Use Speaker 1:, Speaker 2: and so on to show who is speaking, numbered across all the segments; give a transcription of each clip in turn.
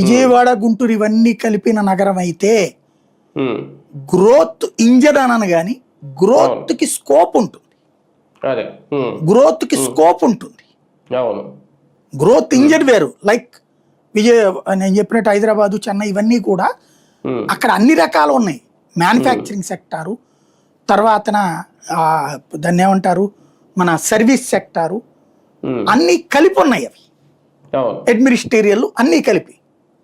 Speaker 1: విజయవాడ గుంటూరు ఇవన్నీ కలిపిన నగరం అయితే గ్రోత్ ఇంజన్ అనను కానీ గ్రోత్ కి స్కోప్ ఉంటుంది. గ్రోత్ కి స్కోప్ ఉంటుంది. గ్రోత్ ఇంజన్ వేరు. లైక్ నేను చెప్పినట్టు హైదరాబాదు, చెన్నై ఇవన్నీ కూడా అక్కడ అన్ని రకాలు ఉన్నాయి. మ్యానుఫ్యాక్చరింగ్ సెక్టారు, తర్వాత దాన్ని ఏమంటారు మన సర్వీస్ సెక్టారు, అన్ని కలిపి ఉన్నాయి. అవి అడ్మినిస్ట్రేరియల్ అన్ని కలిపి,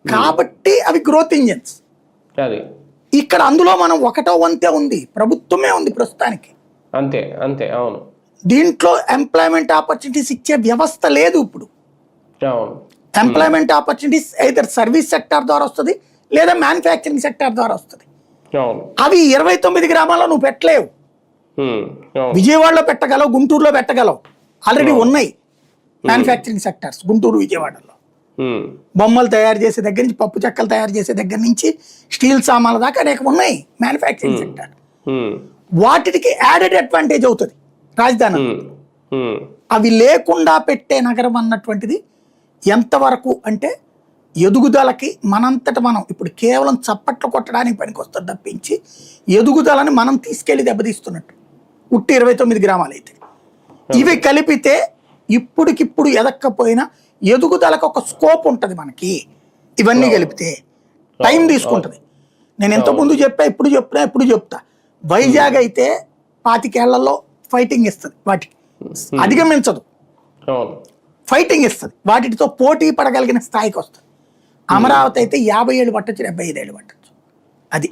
Speaker 1: కాబట్టి అవి గ్రోత్ ఇంజన్స్. ఇక్కడ అందులో మనం ఒకటో వంతే ఉంది, ప్రభుత్వమే ఉంది ప్రస్తుతానికి.
Speaker 2: అంతే అంతే. అవును.
Speaker 1: దీంట్లో ఎంప్లాయ్మెంట్ ఆపర్చునిటీస్ ఇచ్చే వ్యవస్థ లేదు ఇప్పుడు. Employment opportunities either service sector ద్వారా వస్తుంది లేదా మ్యానుఫ్యాక్చరింగ్ సెక్టార్ ద్వారా వస్తుంది. అవి 29 గ్రామాల్లో నువ్వు పెట్టలేవు. విజయవాడలో పెట్టగలవు, గుంటూరులో పెట్టగలవు, ఆల్రెడీ ఉన్నాయి మ్యానుఫ్యాక్చరింగ్ సెక్టార్స్ గుంటూరు విజయవాడలో. బొమ్మలు తయారు చేసే దగ్గర నుంచి, పప్పు చెక్కలు తయారు చేసే దగ్గర నుంచి, స్టీల్ సామాన్ల దాకా అనేక ఉన్నాయి మ్యానుఫ్యాక్చరింగ్ సెక్టార్. వాటికి యాడెడ్ అడ్వాంటేజ్ అవుతుంది రాజధాని. అవి లేకుండా పెట్టే నగరం అన్నటువంటిది ఎంతవరకు అంటే ఎదుగుదలకి మనంతట మనం ఇప్పుడు కేవలం చప్పట్లు కొట్టడానికి పనికి వస్తుంది తప్పించి ఎదుగుదలని మనం తీసుకెళ్లి దెబ్బతీస్తున్నట్టు. ఉట్టి 29 గ్రామాలు అయితే ఇవి కలిపితే ఇప్పటికిప్పుడు ఎదక్కపోయినా ఎదుగుదలకు ఒక స్కోప్ ఉంటుంది మనకి. ఇవన్నీ కలిపితే టైం తీసుకుంటుంది. నేను ఎంతకుముందు చెప్పా, ఇప్పుడు చెప్తా, ఎప్పుడు చెప్తా. వైజాగ్ అయితే 25 ఏళ్లలో ఫైటింగ్ ఇస్తుంది, వాటికి అధిగమించదు, ఫైటింగ్ ఇస్తుంది, వాటితో పోటీ పడగలిగిన స్థాయికి వస్తుంది. అమరావతి అయితే 50 ఏళ్ళు పట్టచ్చు, 75 ఏళ్ళు పట్టచ్చు. అది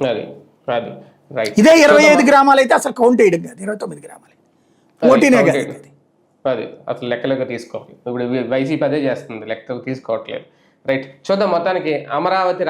Speaker 1: ఇదే 25 గ్రామాలు అయితే అసలు కౌంట్ వేయడం కాదు, 29 గ్రామాలు పోటీనే కాదు.
Speaker 2: అది అసలు లెక్కలోకి తీసుకోవాలి. ఇప్పుడు వైసీపీ అదే చేస్తుంది, లెక్కలోకి తీసుకోవట్లేదు. రైట్, చూద్దాం. మొత్తానికి అమరావతి